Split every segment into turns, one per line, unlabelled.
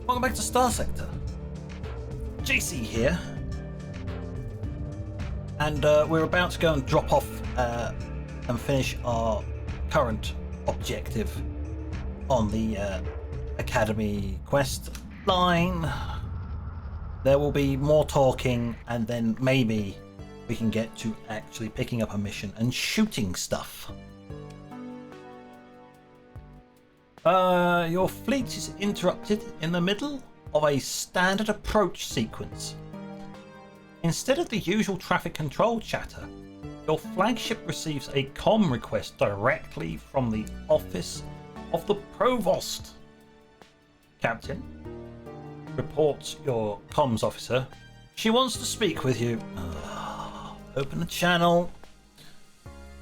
Welcome back to Starsector. JC here. And we're about to go and drop off and finish our current objective on the Academy quest line. There will be more talking, and then maybe we can get to actually picking up a mission and shooting stuff. Your fleet is interrupted in the middle of a standard approach sequence. Instead of the usual traffic control chatter, your flagship receives a comm request directly from the office of the Provost. Captain, reports your comms officer. She wants to speak with you. Open the channel.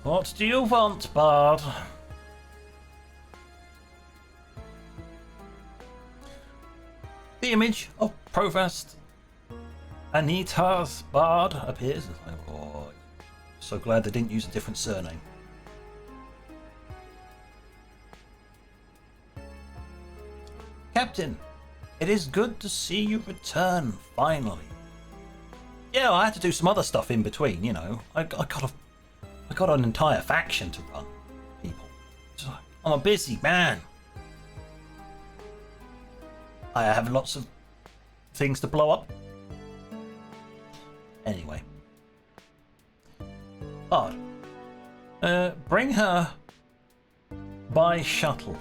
What do you want, Bard? The image of Provost Anita's Bard appears. Oh, so glad they didn't use a different surname. Captain, it is good to see you return, finally. Yeah, I had to do some other stuff in between, you know. I got an entire faction to run, people. So I'm a busy man. I have lots of things to blow up. Anyway. Bard. Bring her by shuttle,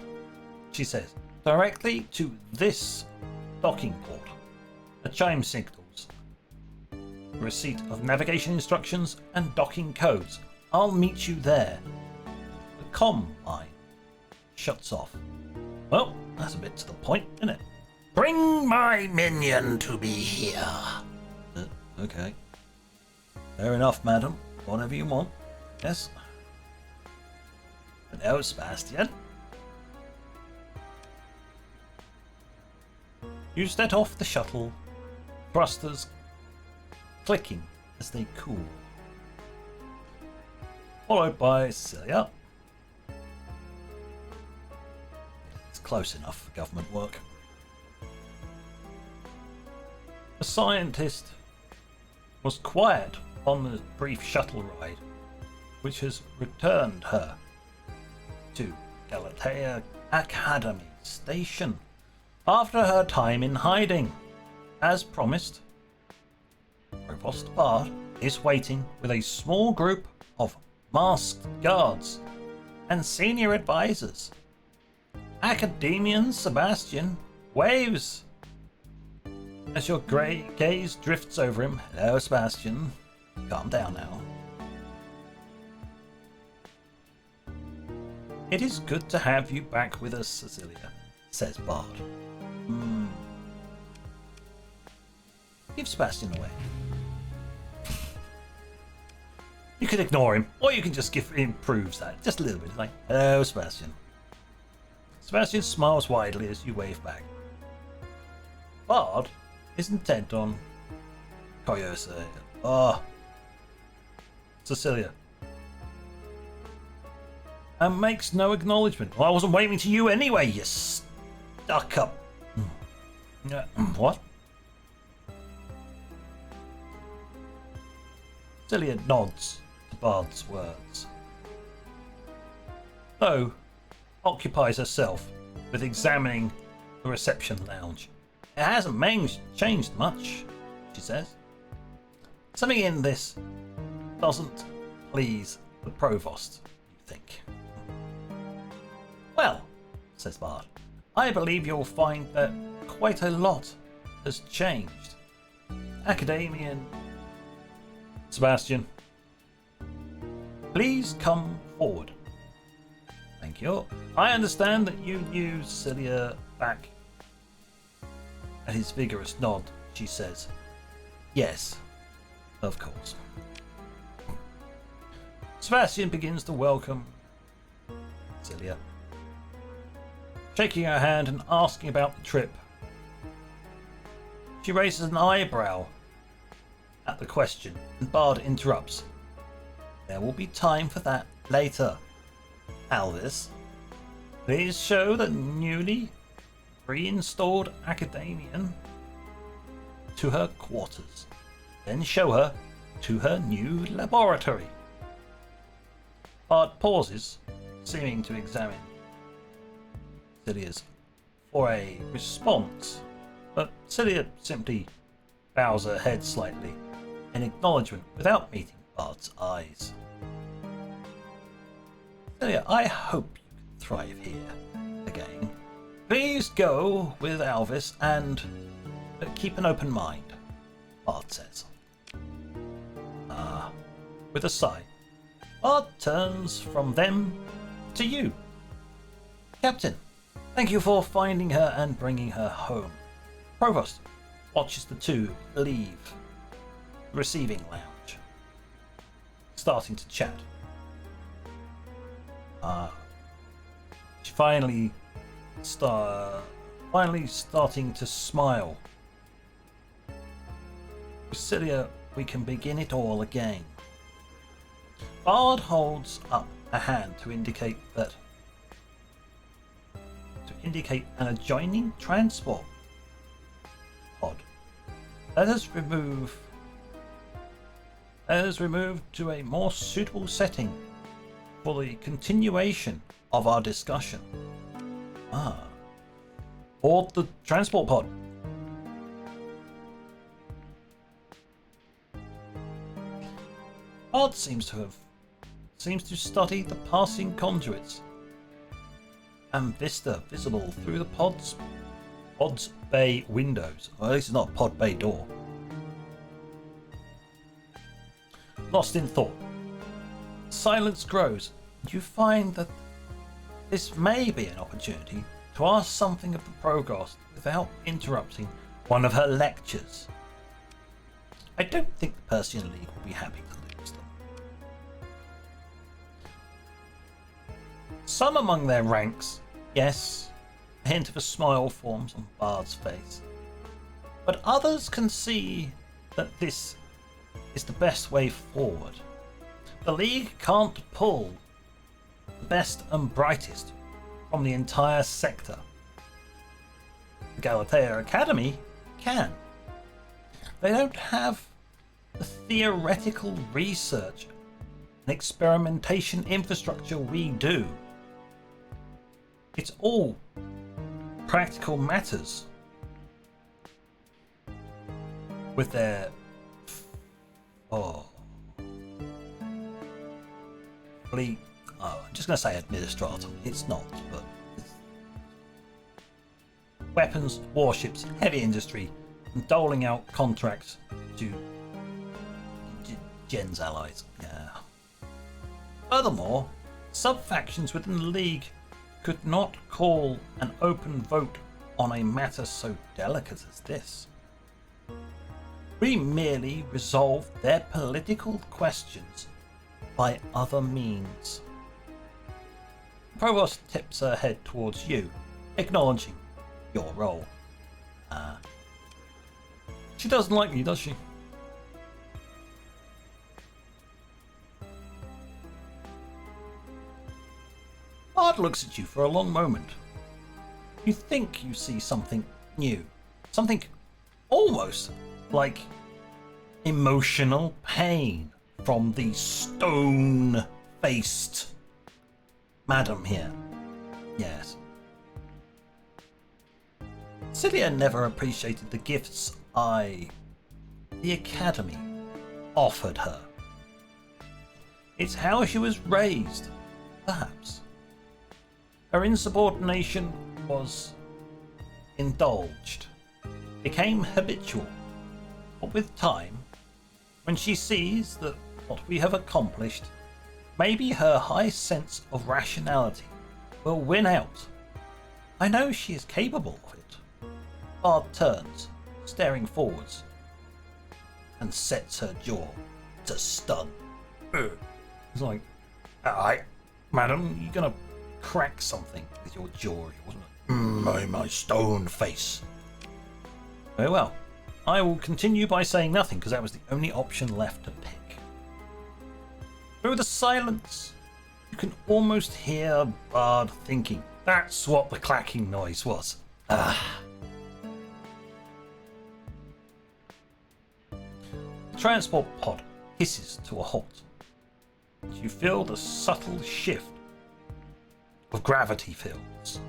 she says, directly to this docking port. A chime signals. Receipt of navigation instructions and docking codes. I'll meet you there. The comm line shuts off. Well, that's a bit to the point, isn't it? Bring my minion to be here. Okay. Fair enough, madam. Whatever you want. Yes. Hello, Sebastian. You set off the shuttle, thrusters clicking as they cool. Followed by Celia. It's close enough for government work. The scientist was quiet on the brief shuttle ride, which has returned her to Galatea Academy Station after her time in hiding. As promised, Provost Bard is waiting with a small group of masked guards and senior advisors. Academian Sebastian waves as your grey gaze drifts over him. Hello, Sebastian. Calm down now. It is good to have you back with us, Cecilia, says Bard. Give Sebastian away. You can ignore him, or you can just give him proves that. Just a little bit. Like, hello, Sebastian. Sebastian smiles widely as you wave back. Bard is intent on cryo-sleep. Cecilia. And makes no acknowledgement. Well, I wasn't waving to you anyway, you stuck up. What? Cecilia nods to Bard's words, though occupies herself with examining the reception lounge. It hasn't changed much, she says. Something in this doesn't please the Provost, you think. Well, says Bard, I believe you'll find that quite a lot has changed. Academian Sebastian, please come forward. Thank you. I understand that you knew Celia back. At his vigorous nod, she says, yes, of course. Sebastian begins to welcome Celia, shaking her hand and asking about the trip. She raises an eyebrow at the question, and Bard interrupts. There will be time for that later. Alvis, please show the newly pre-installed academician to her quarters, then show her to her new laboratory. Bard pauses, seeming to examine Celia's for a response, but Celia simply bows her head slightly in acknowledgement without meeting Bard's eyes. Celia, I hope you can thrive here again. Please go with Alvis and keep an open mind, Bard says. With a sigh, Bard turns from them to you. Captain, thank you for finding her and bringing her home. Provost watches the two leave the receiving lounge, starting to chat. She finally starting to smile. Celia, we can begin it all again. Bard holds up a hand to indicate an adjoining transport pod. Let us remove to a more suitable setting for the continuation of our discussion. Board the transport pod. Bard seems to study the passing conduits and vista visible through the pod's bay windows. Or at least it's not a pod bay door. Lost in thought, silence grows. You find that this may be an opportunity to ask something of the Provost without interrupting one of her lectures. I don't think the Persian League will be happy to lose them. Some among their ranks, yes, a hint of a smile forms on Bard's face, but others can see that this is the best way forward. The League can't pull the best and brightest from the entire sector. The Galatea Academy can. They don't have the theoretical research and experimentation infrastructure we do. It's all practical matters. With their fleet, I'm just going to say administrator. It's not, but it's weapons, warships, heavy industry, and doling out contracts to Jen's allies. Yeah. Furthermore, sub-factions within the League could not call an open vote on a matter so delicate as this. We merely resolve their political questions by other means. Provost tips her head towards you, acknowledging your role. She doesn't like me, does she? Bard looks at you for a long moment. You think you see something new, something almost like emotional pain from the stone-faced madam here. Yes. Celia never appreciated the gifts the Academy, offered her. It's how she was raised, perhaps. Her insubordination was indulged, became habitual. But with time, when she sees that what we have accomplished, maybe her high sense of rationality will win out. I know she is capable of it. Bard turns, staring forwards, and sets her jaw to stun. It's like, madam, you're gonna crack something with your jaw, wasn't it? My stone face. Very well. I will continue by saying nothing because that was the only option left to pick. Through the silence, you can almost hear Bard thinking, that's what the clacking noise was. Ah. The transport pod hisses to a halt. You feel the subtle shift of gravity fields,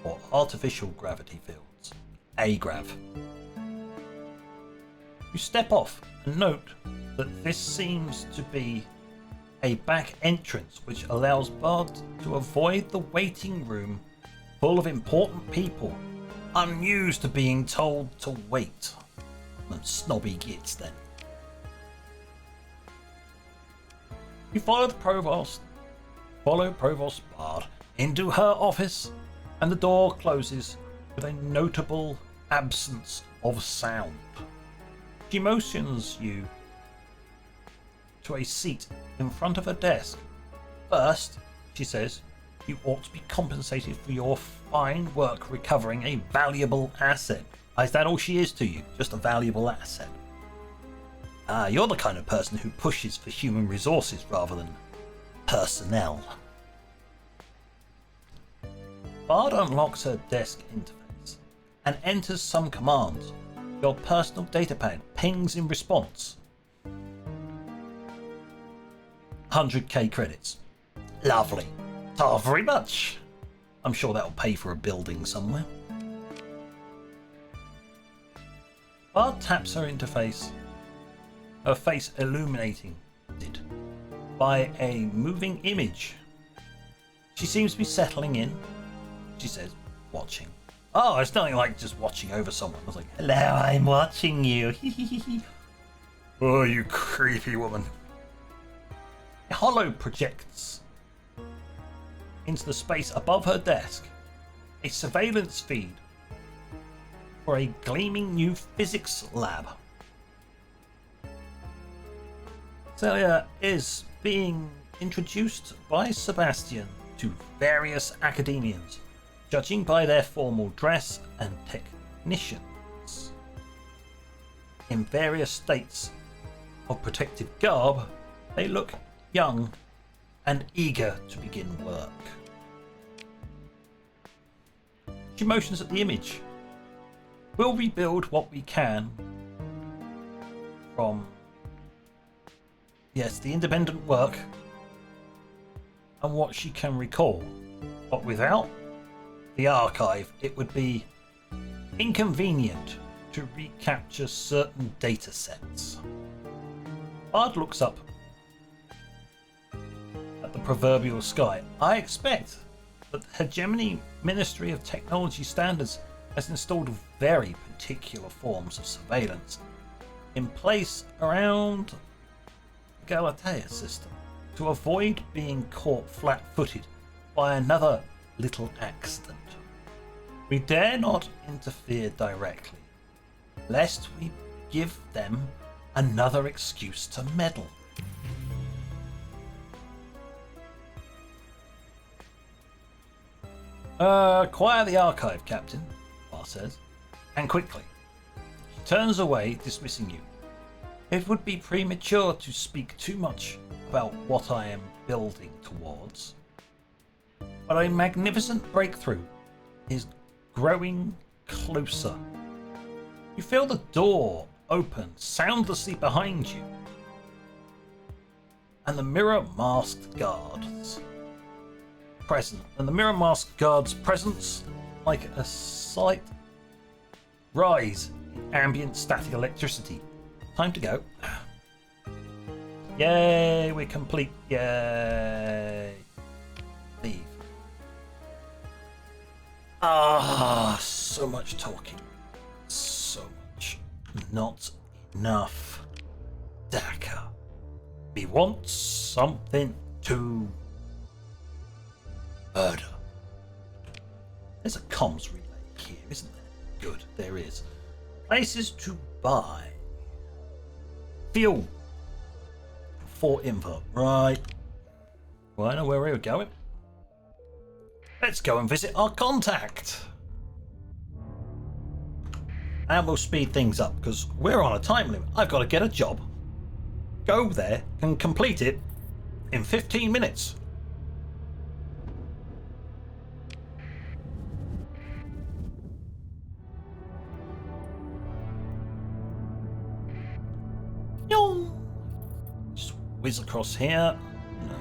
or artificial gravity fields, AGRAV. You step off and note that this seems to be a back entrance which allows Bard to avoid the waiting room full of important people, unused to being told to wait. And snobby gits then. You follow Provost Bard into her office, and the door closes with a notable absence of sound. She motions you to a seat in front of her desk. First, she says, you ought to be compensated for your fine work recovering a valuable asset. Is that all she is to you? Just a valuable asset? Ah, you're the kind of person who pushes for human resources rather than personnel. Bard unlocks her desk interface and enters some commands. Your personal datapad pings in response. 100k credits. Lovely. Oh, very much. I'm sure that'll pay for a building somewhere. Bard taps her interface, her face illuminated by a moving image. She seems to be settling in, she says, watching. Oh, it's nothing like just watching over someone. I was like, hello, I'm watching you. Oh, you creepy woman. A hollow projects into the space above her desk a surveillance feed for a gleaming new physics lab. Celia is being introduced by Sebastian to various academians, judging by their formal dress and technicians. In various states of protective garb, they look young and eager to begin work. She motions at the image. We'll rebuild what we can from, yes, the independent work and what she can recall. But without the archive, it would be inconvenient to recapture certain data sets. Bard looks up at the proverbial sky. I expect that the Hegemony Ministry of Technology Standards has installed very particular forms of surveillance in place around the Galatea system to avoid being caught flat-footed by another little accident. We dare not interfere directly, lest we give them another excuse to meddle. Acquire the archive, Captain, Bar says, and quickly. She turns away, dismissing you. It would be premature to speak too much about what I am building towards, but a magnificent breakthrough is growing closer. You feel the door open soundlessly behind you, and the mirror masked guards presence, like a slight rise in ambient static electricity. Time to go. Yay, we're complete. Yay. Leave. So much talking. So much. Not enough. Daka. We want something to murder. There's a comms relay here, isn't there? Good, there is. Places to buy. Fuel. For info. Right. Well, I know where we're going. Let's go and visit our contact. And we'll speed things up because we're on a time limit. I've got to get a job, go there and complete it in 15 minutes. Yo! Just whiz across here. No.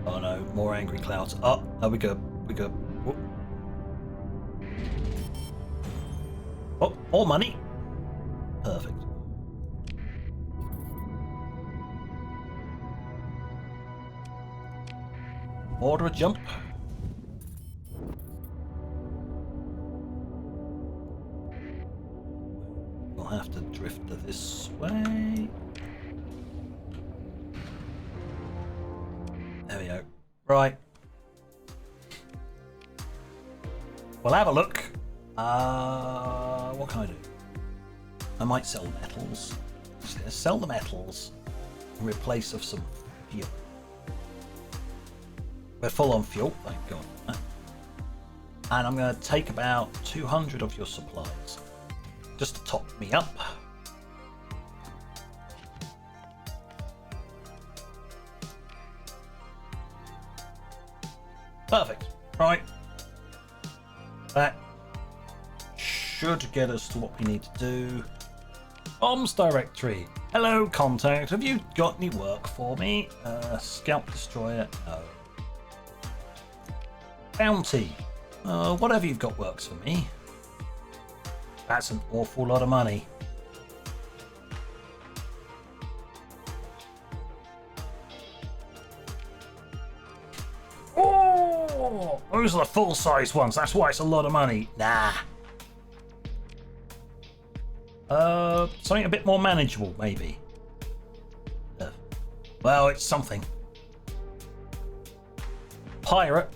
Oh no, more angry clouds. Oh, no, we go. Whoop. Oh, more money. Perfect. Order a jump. We'll have to drift this way. There we go. Right. We'll have a look. What can I do? I might sell metals. Sell the metals in replace of some fuel. We're full on fuel, thank God. And I'm going to take about 200 of your supplies, just to top me up. Perfect. Right. That should get us to what we need to do. Bombs directory. Hello, contact. Have you got any work for me? Scout destroyer. No. Bounty. Whatever you've got works for me. That's an awful lot of money. Oh, those are the full-size ones. That's why it's a lot of money. Nah. Something a bit more manageable, maybe. Well, it's something. Pirate.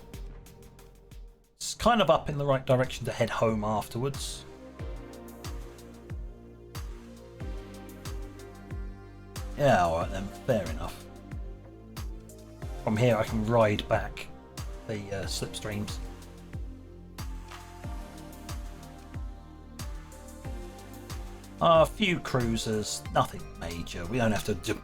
It's kind of up in the right direction to head home afterwards. Yeah, alright then, fair enough. From here I can ride back the slipstreams. A few cruisers, nothing major. We don't have to do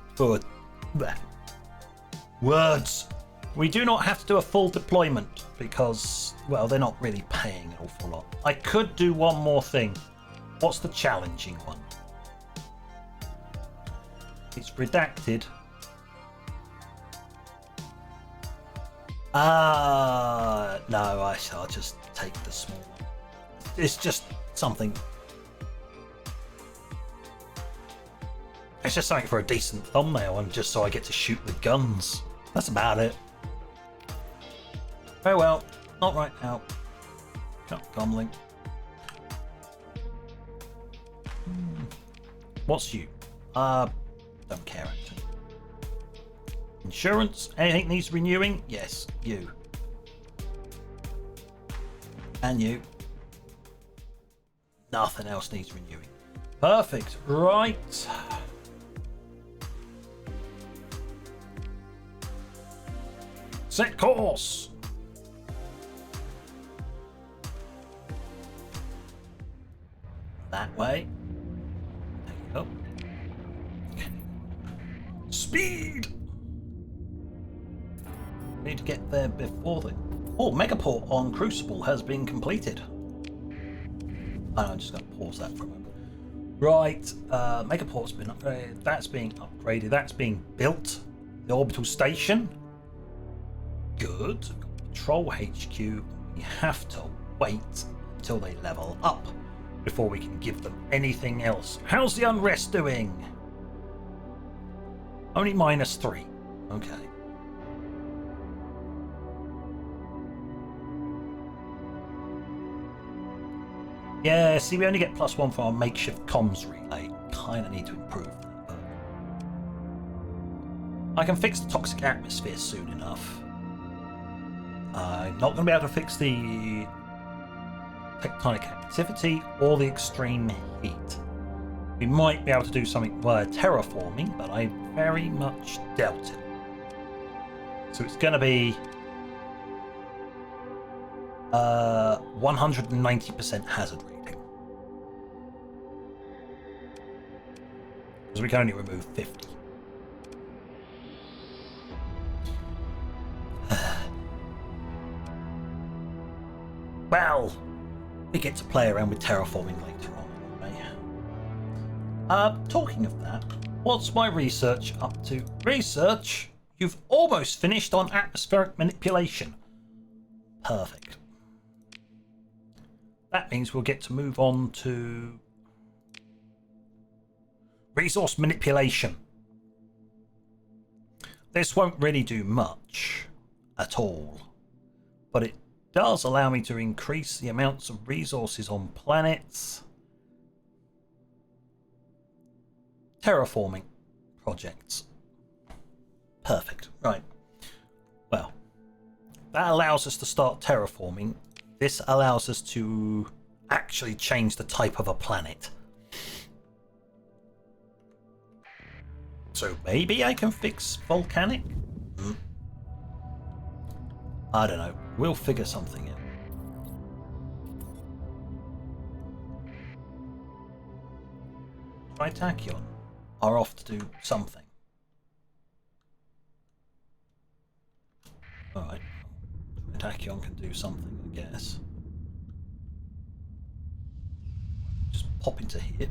words. We do not have to do a full deployment because, well, they're not really paying an awful lot. I could do one more thing. What's the challenging one? It's redacted. No, I'll just take the small one. It's just something. It's just something for a decent thumbnail and just so I get to shoot with guns. That's about it. Very well. Not right now. Comlink. What's you? Don't care actually. Insurance? Anything needs renewing? Yes, you. And you. Nothing else needs renewing. Perfect. Right. Set course. That way. There you go. Speed. We need to get there before the. Oh, Megaport on Crucible has been completed. I'm just going to pause that for a moment. Right, Megaport's been upgraded. That's being upgraded. That's being built. The orbital station. Good. Patrol HQ. We have to wait until they level up before we can give them anything else. How's the unrest doing? Only -3. Okay. Yeah, see, we only get +1 for our makeshift comms relay. Kind of need to improve that, but I can fix the toxic atmosphere soon enough. I'm not going to be able to fix the tectonic activity or the extreme heat. We might be able to do something via terraforming, but I very much doubt it. So it's going to be 190% hazard rating. Because we can only remove 50. Well, we get to play around with terraforming later on, anyway. Talking of that, What's my research up to? Research? You've almost finished on atmospheric manipulation. Perfect. That means we'll get to move on to resource manipulation. This won't really do much at all, but it does allow me to increase the amounts of resources on planets. Terraforming projects. Perfect. Right. Well, that allows us to start terraforming. This allows us to actually change the type of a planet. So maybe I can fix volcanic? I don't know. We'll figure something out. Tritachyon are off to do something. Alright. Tachyon can do something, I guess. Just pop into here.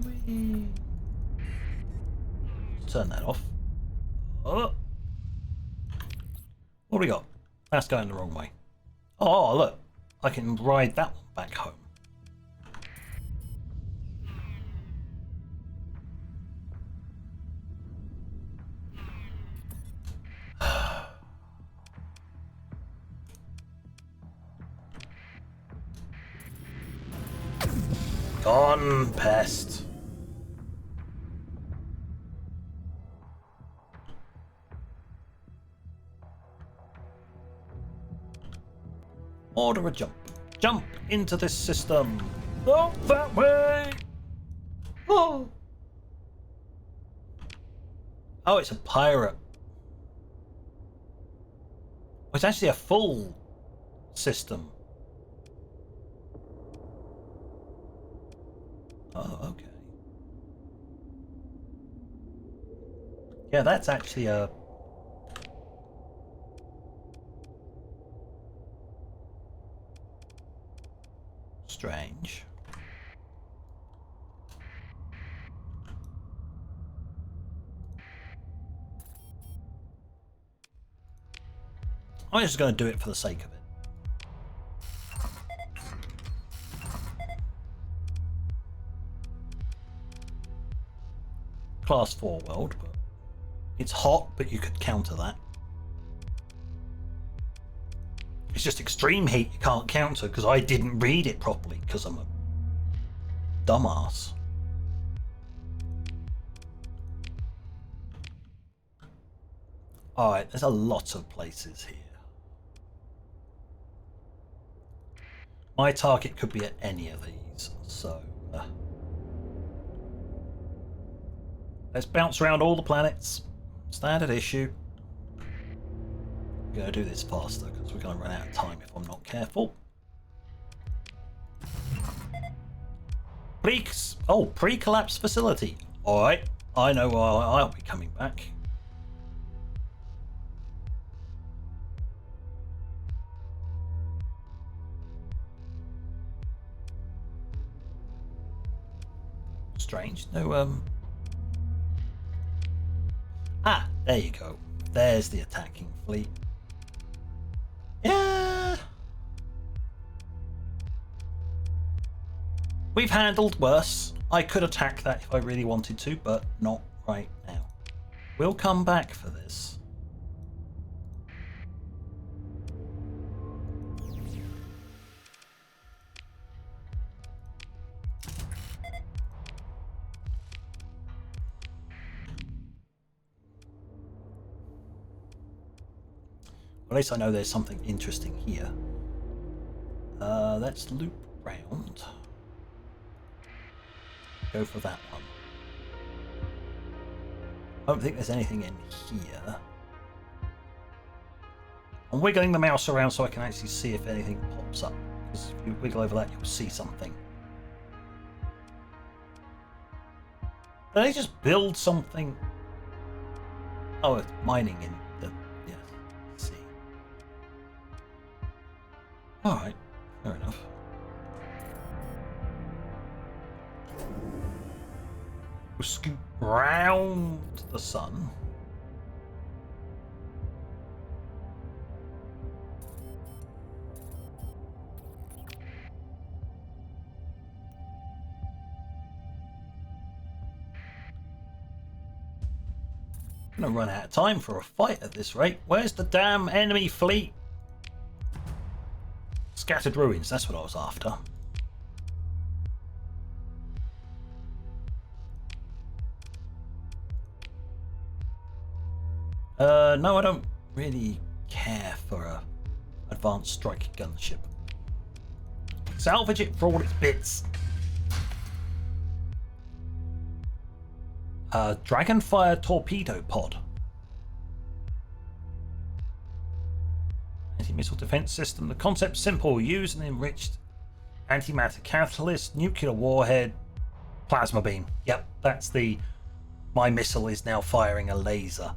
Whee. Turn that off. Oh. What do we got? That's going the wrong way. Oh, look. I can ride that one back home. Gone, pest. Order a jump. Jump into this system. Not that way. Oh. Oh, it's a pirate. It's actually a full system. Oh, okay. Yeah, that's actually a... strange. I'm just going to do it for the sake of it. Class 4 world, but it's hot, but you could counter that. It's just extreme heat you can't counter because I didn't read it properly because I'm a dumbass. Alright, there's a lot of places here. My target could be at any of these, so... let's bounce around all the planets. Standard issue. We're going to do this faster because we're going to run out of time if I'm not careful. Pre-collapse facility. Alright, I know I'll be coming back. Strange. No, Ah, there you go. There's the attacking fleet. Yeah. We've handled worse. I could attack that if I really wanted to, but not right now. We'll come back for this. At least I know there's something interesting here. Let's loop round. Go for that one. I don't think there's anything in here. I'm wiggling the mouse around so I can actually see if anything pops up. Because if you wiggle over that, you'll see something. Did I just build something? Oh, it's mining in the... yeah, see. Alright, fair enough. We'll scoot round the sun. I'm gonna run out of time for a fight at this rate. Where's the damn enemy fleet? Scattered ruins, that's what I was after. No, I don't really care for a advanced strike gunship. Salvage it for all its bits. Dragonfire torpedo pod. Anti-missile defense system. The concept's simple. Use an enriched antimatter catalyst, nuclear warhead, plasma beam. Yep, that's the... My missile is now firing a laser.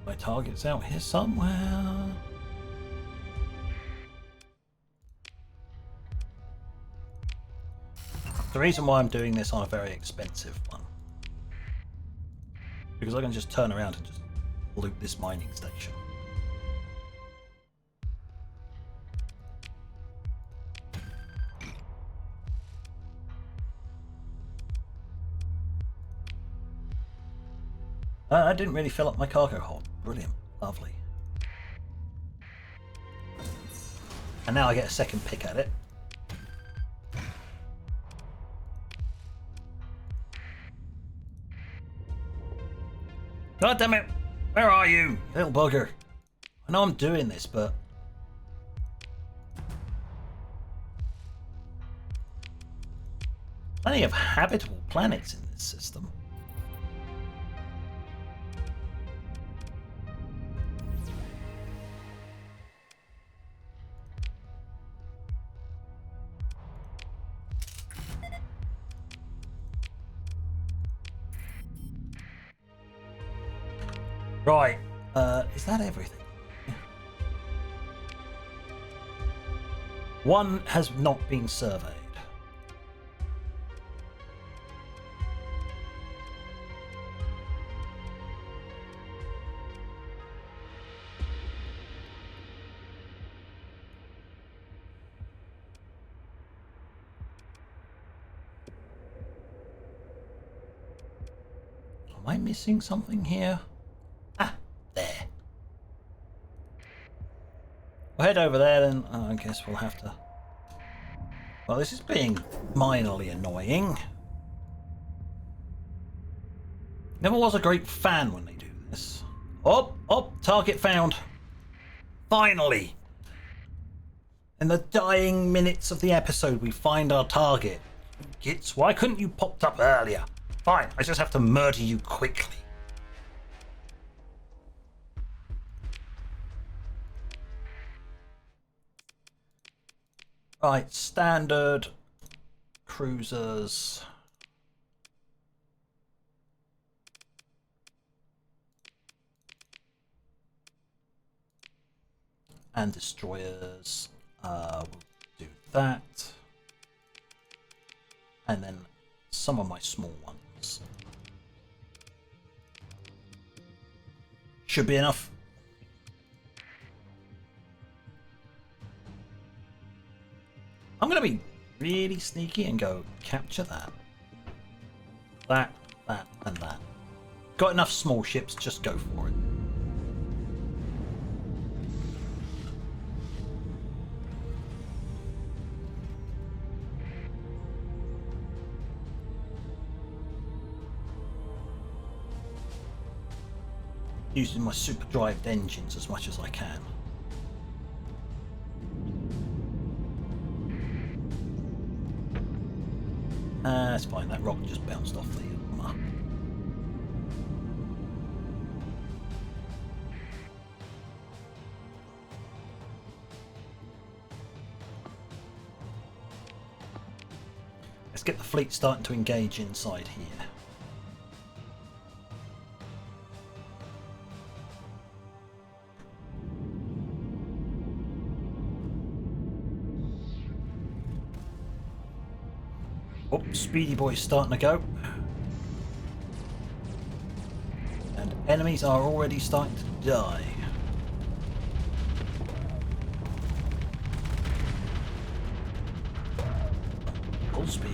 My target's out here somewhere. The reason why I'm doing this on a very expensive one, because I can just turn around and just loot this mining station. I didn't really fill up my cargo hold. Brilliant. Lovely. And now I get a second pick at it. God damn it! Where are you, little bugger? I know I'm doing this, but... plenty of habitable planets in this system. Right, is that everything? One has not been surveyed. Am I missing something here? There. We'll head over there then. I guess we'll have to... Well, this is being minorly annoying. Never was a great fan when they do this. Oh, target found. Finally! In the dying minutes of the episode, we find our target. Gits, why couldn't you popped up earlier? Fine, I just have to murder you quickly. Right, standard cruisers. And destroyers. We'll do that. And then some of my small ones. Should be enough. I'm going to be really sneaky and go capture that. That, and that. Got enough small ships, just go for it. Using my super drive engines as much as I can. That's fine, that rock just bounced off the armor. get the fleet starting to engage inside here. Oh, Speedy Boy's starting to go. And enemies are already starting to die. Full speed.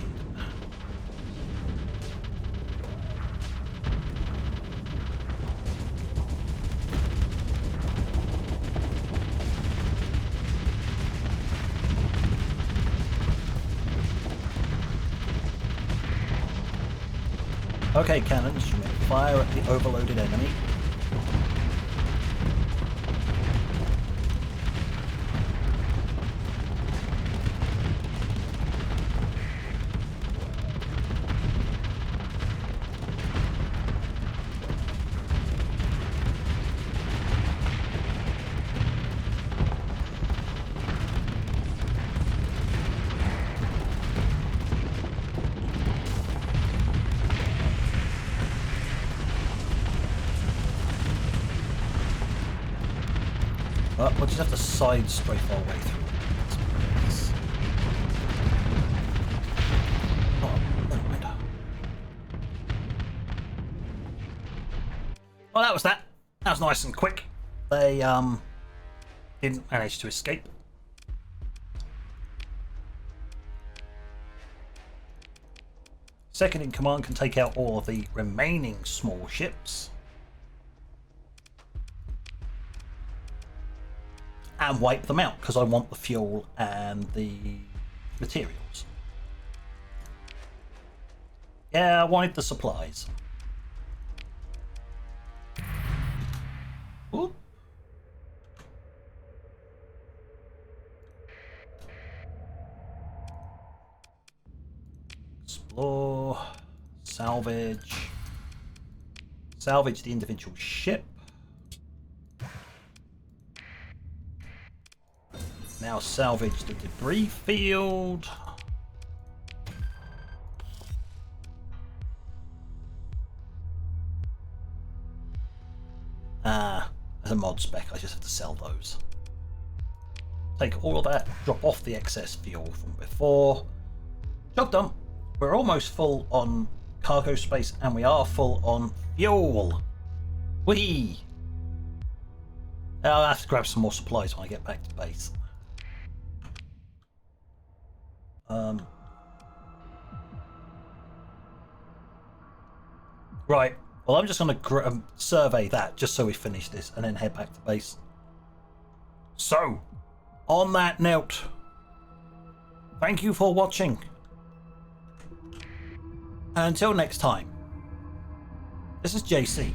Okay, cannons, you may fire at the overloaded enemy. But we'll just have to side strafe our way through. Oh, never mind. Well, that was that. That was nice and quick. They didn't manage to escape. Second in command can take out all of the remaining small ships. And wipe them out, because I want the fuel and the materials. Yeah, I wanted the supplies. Ooh. Explore. Salvage. Salvage the individual ship. Now salvage the debris field. As a mod spec, I just have to sell those. Take all of that, drop off the excess fuel from before. Job done. We're almost full on cargo space, and we are full on fuel. Whee! I'll have to grab some more supplies when I get back to base. Right, well, I'm just going to survey that just so we finish this and then head back to base. So, on that note, thank you for watching. And until next time, this is JC.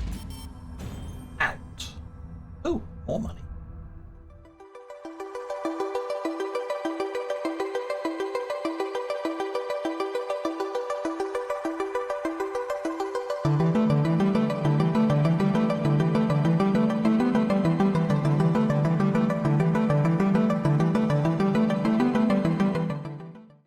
Out. Ooh, more money.